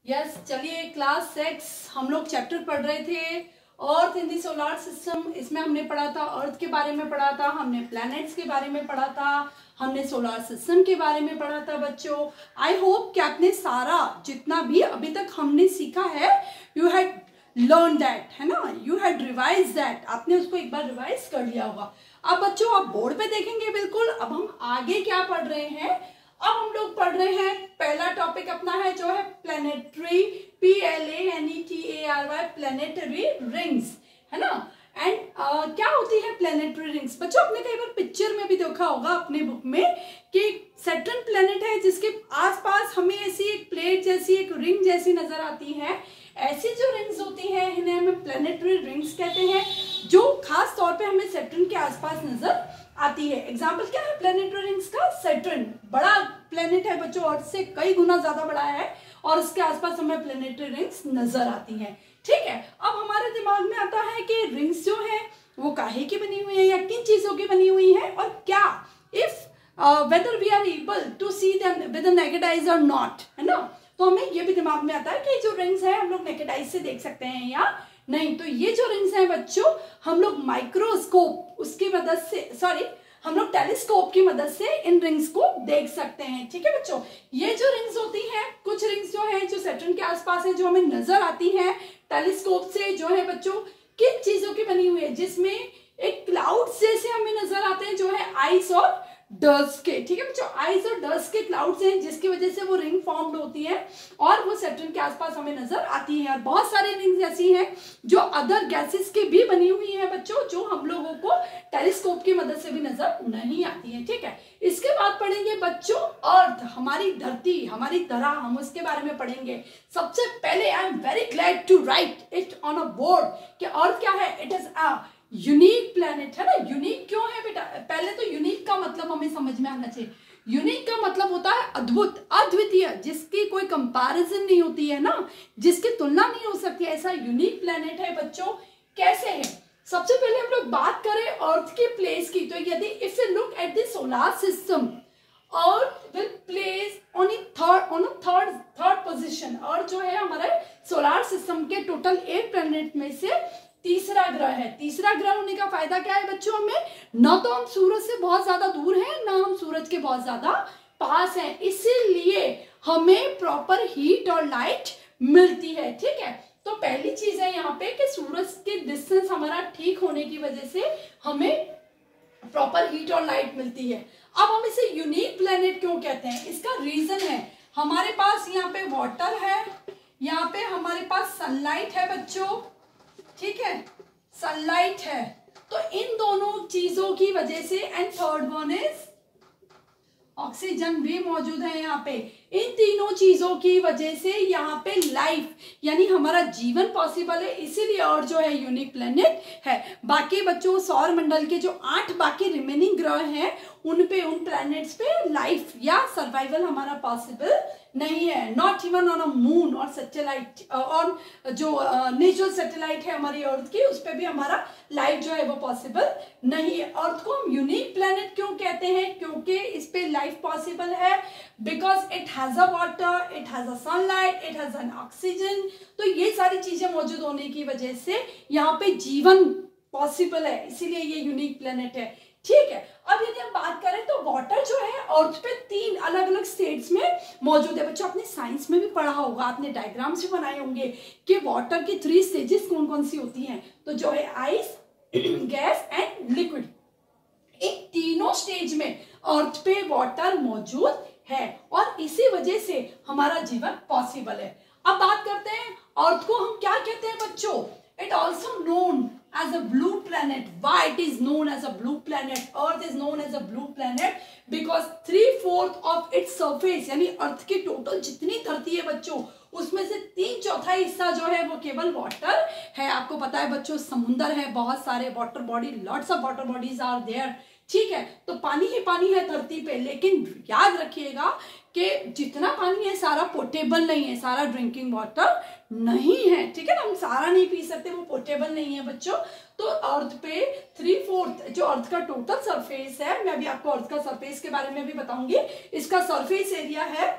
Yes चलिए class 6 हम लोग चैप्टर पढ़ रहे थे अर्थ इन दी सोलर सिस्टम। इसमें हमने पढ़ा था अर्थ के बारे में पढ़ा था, हमने प्लैनेट्स के बारे में पढ़ा था, हमने सोलर सिस्टम के बारे में पढ़ा था। बच्चों आई होप कि आपने सारा जितना भी अभी तक हमने सीखा है यू हैड लर्न दैट, है ना, यू हैड रिवाइज दैट, आपने उसको एक बार रिवाइज कर लिया होगा। अब बच्चों आप बोर्ड पे देखेंगे बिल्कुल। अब हम आगे क्या पढ़ रहे हैं, अब हम लोग पढ़ रहे हैं पहला टॉपिक अपना है जो है प्लैनेटरी, PLANETARY, प्लैनेटरी रिंग्स, है ना। एंड क्या होती है प्लैनेटरी रिंग्स? बच्चों आपने कई बार पिक्चर में भी देखा होगा अपने बुक में कि सैटर्न प्लैनेट है जिसके आसपास हमें ऐसी एक प्लेट जैसी एक रिंग जैसी नजर आती है। ऐसी जो रिंग्स होती हैं इन्हें हमें प्लैनेटरी रिंग्स कहते हैं, जो खास तौर पे हमें सैटर्न के आसपास नजर आती है। एग्जाम्पल क्या है प्लैनेटरी रिंग्स का? सैटर्न बड़ा प्लैनेट है बच्चों, अर्थ से कई गुना ज्यादा बड़ा है और उसके आसपास हमें प्लैनेटरी रिंग्स नजर आती हैं। ठीक है, अब हमारे दिमाग में आता है कि रिंग्स जो है वो काहे की बनी हुई है या किन चीजों की बनी हुई है, और क्या if whether we are able to see them with naked eyes और नॉट, है ना। तो हमें ये भी दिमाग में आता है कि जो रिंग्स है हम लोग नेकेड आइज से देख सकते हैं या नहीं। तो ये जो रिंग्स हैं बच्चों हम लोग माइक्रोस्कोप उसकी मदद से, सॉरी हम लोग टेलीस्कोप की मदद से इन रिंग्स को देख सकते हैं। ठीक है बच्चों, ये जो रिंग्स होती हैं, कुछ रिंग्स जो है जो सैटर्न के आसपास है जो हमें नजर आती हैं टेलीस्कोप से, जो है बच्चों किन चीजों की बनी हुई है, जिसमें एक क्लाउड जैसे हमें नजर आते हैं जो है आइस और डस्ट के। ठीक है बच्चों, आइस और डस्ट के क्लाउड्स हैं जिसकी वजह से वो रिंग फॉर्म्ड होती है और वो सैटर्न के आसपास हमें नजर आती है। और बहुत सारी रिंग्स ऐसी हैं जो अदर गैसेस की भी बनी हुई है बच्चों, जो हम लोगों को टेलीस्कोप की मदद से भी नजर नहीं आती है। ठीक है, इसके बाद पढ़ेंगे बच्चों अर्थ, हमारी धरती, हमारी तरह, हम उसके बारे में पढ़ेंगे। सबसे पहले I am very glad to write it on a board कि अर्थ क्या है, it is a unique planet, है ना। यूनिक क्यों है बेटा? पहले तो यूनिक का मतलब हमें समझ में आना चाहिए। यूनिक का मतलब होता है अद्भुत, अद्वितीय, जिसकी कोई कंपैरिजन नहीं होती है ना, जिसकी तुलना नहीं हो सकती, ऐसा यूनिक प्लैनेट है बच्चों। कैसे है? सबसे पहले हम लोग बात करें अर्थ की प्लेस की, तो यदि if you look at the solar system, earth will place on third position. और जो है हमारे सोलर सिस्टम के टोटल 8 प्लैनेट में से तीसरा ग्रह है। तीसरा ग्रह होने का फायदा क्या है बच्चों? हमें न तो हम सूरज से बहुत ज्यादा दूर हैं, ना हम सूरज के बहुत ज्यादा पास हैं, इसीलिए हमें प्रॉपर हीट और लाइट मिलती है। ठीक है, तो पहली चीज है यहाँ पे कि सूरज के डिस्टेंस हमारा ठीक होने की वजह से हमें प्रॉपर हीट और लाइट मिलती है। अब हम इसे यूनिक प्लैनेट क्यों कहते हैं? इसका रीजन है हमारे पास यहाँ पे वाटर है, यहाँ पे हमारे पास सनलाइट है बच्चों, ठीक है, सनलाइट है, तो इन दोनों चीजों की वजह से, and third one is oxygen भी मौजूद है यहाँ पे। इन तीनों चीजों की वजह से यहाँ पे लाइफ यानी हमारा जीवन पॉसिबल है, इसीलिए और जो है यूनिक प्लैनेट है। बाकी बच्चों सौर मंडल के जो 8 बाकी रिमेनिंग ग्रह हैं उन प्लैनेट्स पे लाइफ या सर्वाइवल हमारा पॉसिबल नहीं है। Not even on a moon और सैटेलाइट, और जो नेचुरल सैटेलाइट है हमारी अर्थ की, उस पर भी हमारा लाइफ जो है वो पॉसिबल नहीं है। अर्थ को हम यूनिक प्लैनेट क्यों कहते हैं? क्योंकि इस पे लाइफ पॉसिबल है, because it has a water, it has a sunlight, it has an oxygen. तो ये सारी चीजें मौजूद होने की वजह से यहाँ पे जीवन पॉसिबल है, इसीलिए ये यूनिक प्लैनेट है। ठीक है, अब यदि हम बात करें तो वाटर जो है अर्थ पे 3 अलग अलग स्टेट्स में मौजूद है। बच्चों आपने साइंस में भी पढ़ा होगा, आपने डायग्राम्स भी बनाए होंगे कि वाटर की 3 स्टेजेस कौन कौन सी होती हैं। तो जो है आइस, गैस एंड लिक्विड, इन तीनों स्टेज में अर्थ पे वाटर मौजूद है और इसी वजह से हमारा जीवन पॉसिबल है। अब बात करते हैं अर्थ को हम क्या कहते हैं बच्चों? It also known as a blue planet. Why it is known as a blue planet? Earth is known as a blue planet because 3/4 of its surface यानी अर्थ की टोटल जितनी धरती है बच्चों उसमें से 3/4 हिस्सा जो है वो केवल वाटर है। आपको पता है बच्चों समुंदर है, बहुत सारे water body, lots of water bodies are there. ठीक है, तो पानी ही पानी है धरती पे, लेकिन याद रखिएगा कि जितना पानी है सारा पोर्टेबल नहीं है, सारा ड्रिंकिंग वाटर नहीं है। ठीक है ना, हम सारा नहीं पी सकते, वो पोर्टेबल नहीं है बच्चों। तो अर्थ पे 3/4 जो अर्थ का टोटल सरफेस है, मैं अभी आपको अर्थ का सरफेस के बारे में भी बताऊंगी। इसका सरफेस एरिया है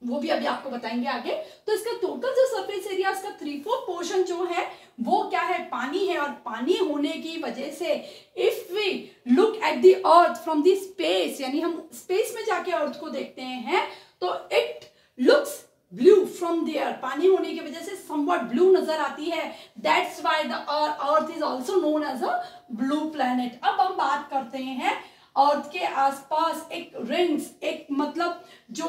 वो भी अभी आपको बताएंगे आगे। तो इसका टोटल जो सरफेस एरिया, इसका 3/4 पोर्शन जो है वो क्या है, पानी है। और पानी होने की वजह से if we look at the earth from the space, यानी हम स्पेस में जाके अर्थ को देखते हैं तो it looks blue from there. पानी होने की वजह से समवट ब्लू नजर आती है। That's why the earth is also known as a blue planet. अब हम बात करते हैं अर्थ के आसपास एक रिंग्स, एक मतलब जो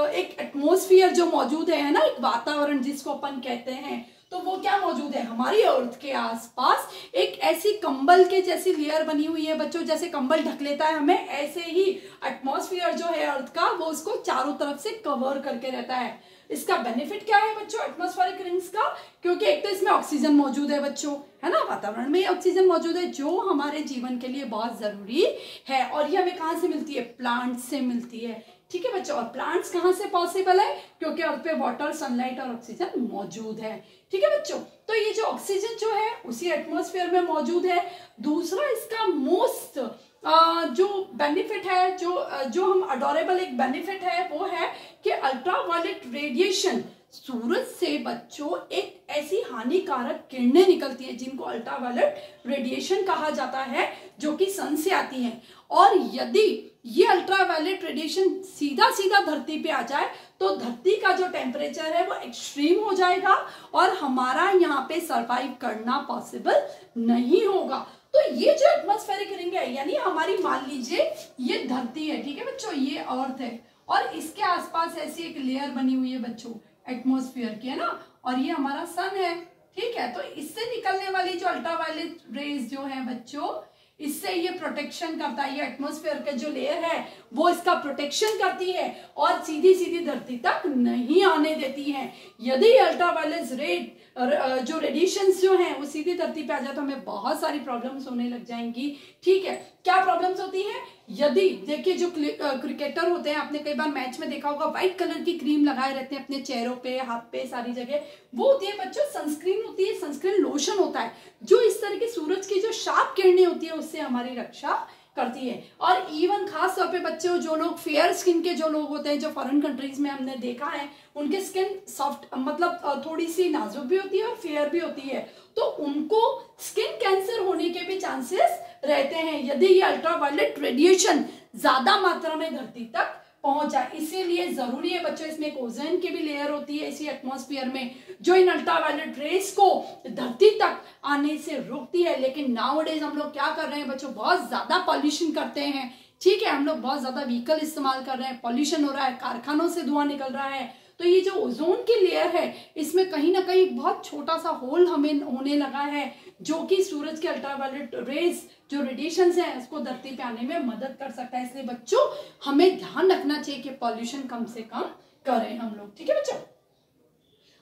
एक एटमॉस्फेयर जो मौजूद है ना, एक वातावरण जिसको अपन कहते हैं, तो वो क्या मौजूद है हमारी अर्थ के आसपास। एक ऐसी कंबल के जैसी लेयर बनी हुई है बच्चों, जैसे कंबल ढक लेता है हमें, ऐसे ही एटमॉस्फेयर जो है अर्थ का वो उसको चारों तरफ से कवर करके रहता है। इसका बेनिफिट क्या है बच्चों एटमॉस्फेरिक रिंग्स का, क्योंकि एक तो इसमें ऑक्सीजन मौजूद है बच्चों, है ना, वातावरण में ऑक्सीजन मौजूद है जो हमारे जीवन के लिए बहुत जरूरी है। और ये हमें कहाँ से मिलती है, प्लांट से मिलती है, ठीक है बच्चों। और प्लांट्स कहाँ से पॉसिबल है, क्योंकि अर्थ पे वाटर, सनलाइट और ऑक्सीजन मौजूद है, ठीक है बच्चों। तो ये जो ऑक्सीजन जो है उसी एटमॉस्फेयर में मौजूद है। दूसरा इसका मोस्ट जो बेनिफिट है, जो हम अडोरेबल एक बेनिफिट है वो है कि अल्ट्रावायलेट रेडिएशन, सूरज से बच्चों एक ऐसी हानिकारक किरणें निकलती है जिनको अल्ट्रावायलेट रेडिएशन कहा जाता है, जो कि सन से आती हैं। और यदि ये अल्ट्रावायलेट रेडिएशन सीधा सीधा धरती पे आ जाए तो धरती का जो टेम्परेचर है वो एक्सट्रीम हो जाएगा और हमारा यहाँ पे सरवाइव करना पॉसिबल नहीं होगा। तो ये जो एटमॉस्फेरिक रिंग है, यानी हमारी, मान लीजिए ये धरती है, ठीक है बच्चों, ये अर्थ है और इसके आसपास ऐसी एक लेयर बनी हुई है बच्चों एटमॉस्फेयर की, है ना, और ये हमारा सन है, ठीक है। तो इससे निकलने वाली जो अल्ट्रावायलेट रेज जो है बच्चों, इससे ये प्रोटेक्शन करता है, ये एटमॉस्फेयर का जो लेयर है वो इसका प्रोटेक्शन करती है और सीधी सीधी धरती तक नहीं आने देती है। यदि अल्ट्रावायलेट रेड जो रेडिएशंस जो हैं वो सीधी धरती पे आ जाए तो हमें बहुत सारी प्रॉब्लम्स होने लग जाएंगी, ठीक है। क्या प्रॉब्लम्स होती हैं, यदि देखिए जो क्रिकेटर होते हैं, आपने कई बार मैच में देखा होगा व्हाइट कलर की क्रीम लगाए रहते हैं अपने चेहरों पे, हाथ पे, सारी जगह, वो होती है बच्चों सनस्क्रीन होती है, सनस्क्रीन लोशन होता है जो इस तरह की सूरज की जो शार्प किरणें होती है उससे हमारी रक्षा करती है। और इवन खास तौर पे बच्चों जो लोग फेयर स्किन के जो लोग होते हैं, जो फॉरेन कंट्रीज में हमने देखा है, उनके स्किन सॉफ्ट मतलब थोड़ी सी नाजुक भी होती है और फेयर भी होती है, तो उनको स्किन कैंसर होने के भी चांसेस रहते हैं यदि ये अल्ट्रावायलेट रेडिएशन ज्यादा मात्रा में धरती तक पहुंच जाए। इसीलिए जरूरी है बच्चों, इसमें एक ओजोन की भी लेयर होती है इसी एटमॉस्फेयर में, जो इन अल्ट्रावायलेट रेस को धरती तक आने से रोकती है। लेकिन नाउअडेज हम लोग क्या कर रहे हैं बच्चों, बहुत ज्यादा पॉल्यूशन करते हैं, ठीक है, हम लोग बहुत ज्यादा व्हीकल इस्तेमाल कर रहे हैं, पॉल्यूशन हो रहा है, कारखानों से धुआं निकल रहा है, तो ये जो ओजोन की लेयर है इसमें कहीं ना कहीं बहुत छोटा सा होल हमें होने लगा है, जो कि सूरज के अल्ट्रावायलेट रेज जो रेडिएशंस हैं उसको धरती पे आने में मदद कर सकता है। इसलिए बच्चों हमें ध्यान रखना चाहिए कि पॉल्यूशन कम से कम करें हम लोग, ठीक है बच्चों।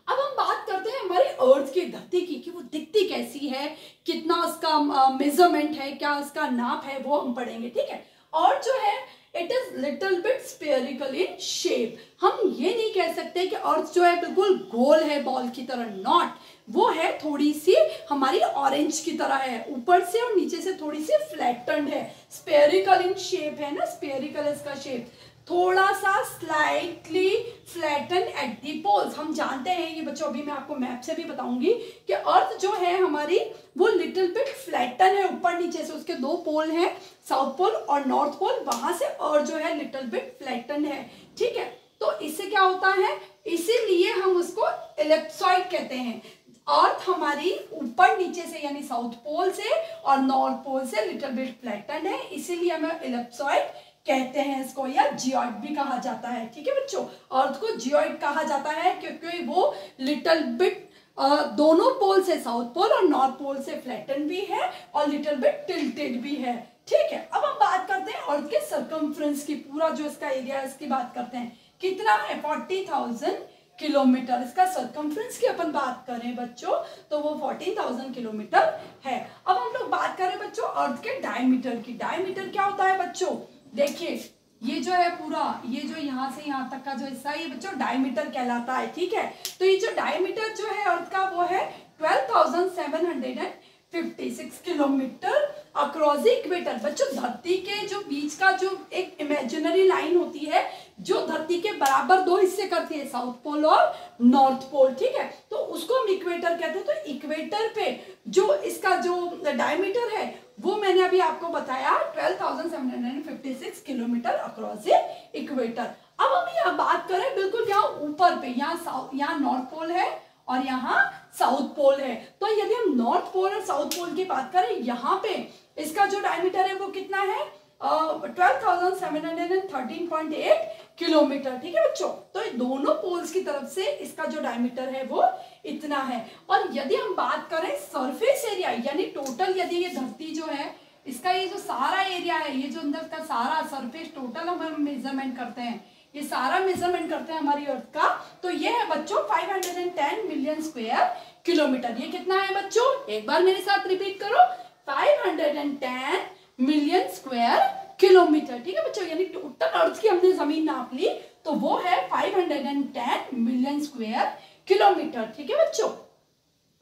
अब हम बात करते हैं हमारे अर्थ की, धरती की, कि वो दिखती कैसी है, कितना उसका मेजरमेंट है, क्या उसका नाप है, वो हम पढ़ेंगे, ठीक है। और जो है it is little bit spherical in shape. हम ये नहीं कह सकते कि अर्थ जो है बिल्कुल गोल है बॉल की तरह, नॉट, वो है थोड़ी सी हमारी ऑरेंज की तरह है, ऊपर से और नीचे से थोड़ी सी फ्लैटन्ड है, स्फेरिकल इन शेप है ना, स्फेरिकल इसका शेप, थोड़ा सा slightly flatten at the poles. हम जानते हैं ये बच्चों, अभी मैं आपको मैप से भी बताऊंगी कि अर्थ जो है हमारी वो लिटिल बिट फ्लैटन है ऊपर नीचे से, उसके दो पोल हैं, साउथ पोल और नॉर्थ पोल, वहां से और जो है लिटिल बिट फ्लैटन है, ठीक है। तो इससे क्या होता है, इसीलिए हम उसको एलिप्सॉइड कहते हैं। अर्थ हमारी ऊपर नीचे से यानी साउथ पोल से और नॉर्थ पोल से लिटिल बिट फ्लैटन है, इसीलिए हमें एलिप्सॉइड कहते हैं इसको, या जियोइड भी कहा जाता है, ठीक है बच्चों। अर्थ को जियोइड कहा जाता है क्योंकि वो लिटिल बिट दोनों पोल से, साउथ पोल और नॉर्थ पोल से फ्लैटन भी है और लिटिल बिट टिल्टेड भी है, ठीक है। अब हम बात करते हैं अर्थ के सर्कमफ्रेंस की, पूरा जो इसका एरिया है इसकी बात करते हैं, कितना है 40,000 किलोमीटर। इसका सर्कमफ्रेंस की अपन बात करें बच्चों तो वो 14,000 किलोमीटर है। अब हम लोग बात करें बच्चों अर्थ के डायमीटर की। डायमीटर क्या होता है बच्चों, देखिए ये जो है पूरा, ये जो यहाँ से यहाँ तक का जो हिस्सा है ये बच्चों डायमीटर कहलाता है, ठीक है। तो ये जो डायमीटर जो है अर्थ का वो है 12,756 किलोमीटर अक्रॉस द इक्वेटर। बच्चों धरती के जो बीच का जो एक इमेजिनरी लाइन होती है जो धरती के बराबर दो हिस्से करती है, साउथ पोल और नॉर्थ पोल, ठीक है, तो उसको हम इक्वेटर कहते हैं। तो इक्वेटर पे जो इसका जो डायमीटर है वो मैंने अभी आपको बताया 12,756 किलोमीटर अक्रॉस द इक्वेटर। अब हम यहाँ बात करें बिल्कुल यहाँ ऊपर पे, यहाँ नॉर्थ पोल है और यहाँ साउथ पोल है। तो यदि हम नॉर्थ पोल और साउथ पोल की बात करें, यहाँ पे इसका जो डायमीटर है वो कितना है 12,713.8 किलोमीटर, ठीक है बच्चों। तो दोनों पोल्स की तरफ से इसका जो डायमीटर है वो इतना है। और यदि हम बात करें सरफेस एरिया, यानी टोटल यदि ये धरती जो है इसका ये जो सारा एरिया है, ये जो अंदर का सारा सरफेस टोटल हम मेजरमेंट करते हैं, ये सारा मेजरमेंट करते हैं हमारी अर्थ का, तो ये है बच्चों 510 मिलियन स्क्वायर किलोमीटर। ये कितना है बच्चों, एक बार मेरे साथ रिपीट करो, 510 मिलियन स्क्वायर किलोमीटर, ठीक है बच्चों। यानी टोटल अर्थ की हमने जमीन नाप ली तो वो है 510 मिलियन स्क्वायर किलोमीटर, ठीक है बच्चों।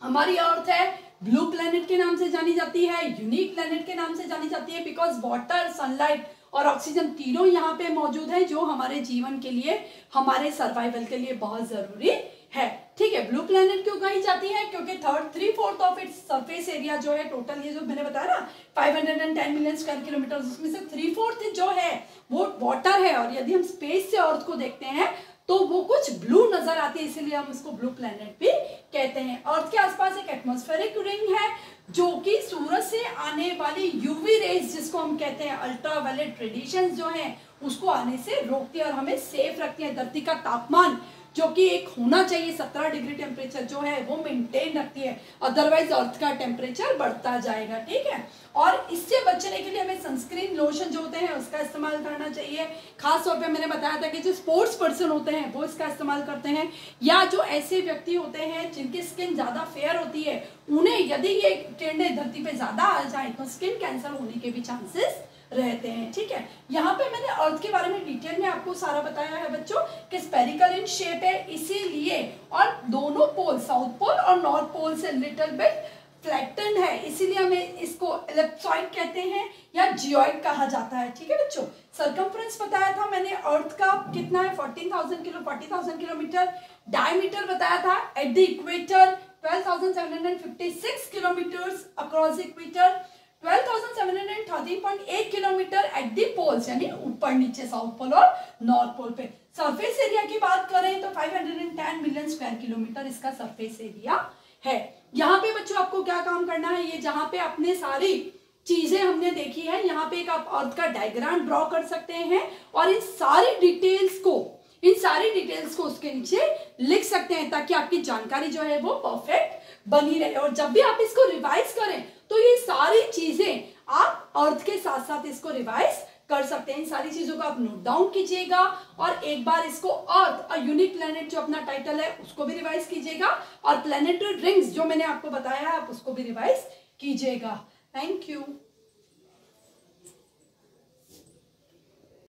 हमारी अर्थ है ब्लू प्लेनेट के नाम से जानी जाती है, यूनिक प्लेनेट के नाम से जानी जाती है, बिकॉज वाटर, सनलाइट और ऑक्सीजन तीनों यहाँ पे मौजूद है, जो हमारे जीवन के लिए, हमारे सर्वाइवल के लिए बहुत जरूरी है, ठीक है। ब्लू प्लेनेट क्यों कही जाती है, क्योंकि 3/4 ऑफ इट्स सरफेस एरिया जो है टोटल, ये जो मैंने बताया ना 510 मिलियन स्क्वायर किलोमीटर, उसमें से 3/4 जो है वो वाटर है। और यदि हम स्पेस से अर्थ को देखते हैं तो वो कुछ ब्लू नजर आती है, इसीलिए हम इसको ब्लू प्लेनेट भी कहते हैं। अर्थ के आसपास एक एटमॉस्फेरिक रिंग है जो कि सूरज से आने वाली यूवी रेज, जिसको हम कहते हैं अल्ट्रावायलेट रेडिएशन जो है, उसको आने से रोकती है और हमें सेफ रखती है। धरती का तापमान जो कि एक होना चाहिए 17 डिग्री टेम्परेचर जो है वो मेंटेन रखती है, अदरवाइज अर्थ का टेम्परेचर बढ़ता जाएगा, ठीक है। और इससे बचने के लिए हमें सनस्क्रीन लोशन जो होते हैं उसका इस्तेमाल करना चाहिए। खास तौर पे मैंने बताया था कि जो स्पोर्ट्स पर्सन होते हैं वो इसका इस्तेमाल करते हैं, या जो ऐसे व्यक्ति होते हैं जिनकी स्किन ज्यादा फेयर होती है, उन्हें यदि ये किरणें धरती पे ज्यादा आ जाए तो स्किन कैंसर होने के भी चांसेस रहते हैं, ठीक है। यहाँ पे मैंने अर्थ के बारे में डिटेल में आपको सारा बताया है बच्चों कि स्पेरिकल इन शेप है, इसीलिए, और दोनों पोल साउथ पोल और नॉर्थ पोल से लिटिल बिट फ्लैटेंड है, इसीलिए हमें इसको एलिप्सॉइड कहते हैं या जियोइड कहा जाता है, ठीक है बच्चों। सरकमफ्रेंस बताया था मैंने अर्थ का कितना है 40,000 किलोमीटर। डायमीटर बताया था at the equator 12,756 kilometre across equator, 12,713.8 kilometre at the poles, यानी ऊपर नीचे साउथ पोल और नॉर्थ पोल पे। सरफेस एरिया की बात करें तो 510 मिलियन स्क्वायर किलोमीटर इसका सरफेस एरिया है। यहाँ पे बच्चों आपको क्या काम करना है, ये जहाँ पे अपने सारी चीजें हमने देखी है, यहाँ पे एक आप अर्थ का डायग्राम ड्रॉ कर सकते हैं और इन सारी डिटेल्स को उसके नीचे लिख सकते हैं, ताकि आपकी जानकारी जो है वो परफेक्ट बनी रहे। और जब भी आप इसको रिवाइज करें तो ये सारी चीजें आप अर्थ के साथ साथ इसको रिवाइज कर सकते हैं। इन सारी चीजों को आप नोट डाउन कीजिएगा और एक बार इसको अर्थ अ यूनिक प्लेनेट जो अपना टाइटल है उसको भी रिवाइज कीजिएगा, और प्लेनेटरी रिंग्स जो मैंने आपको बताया है आप उसको भी रिवाइज कीजिएगा। Thank you.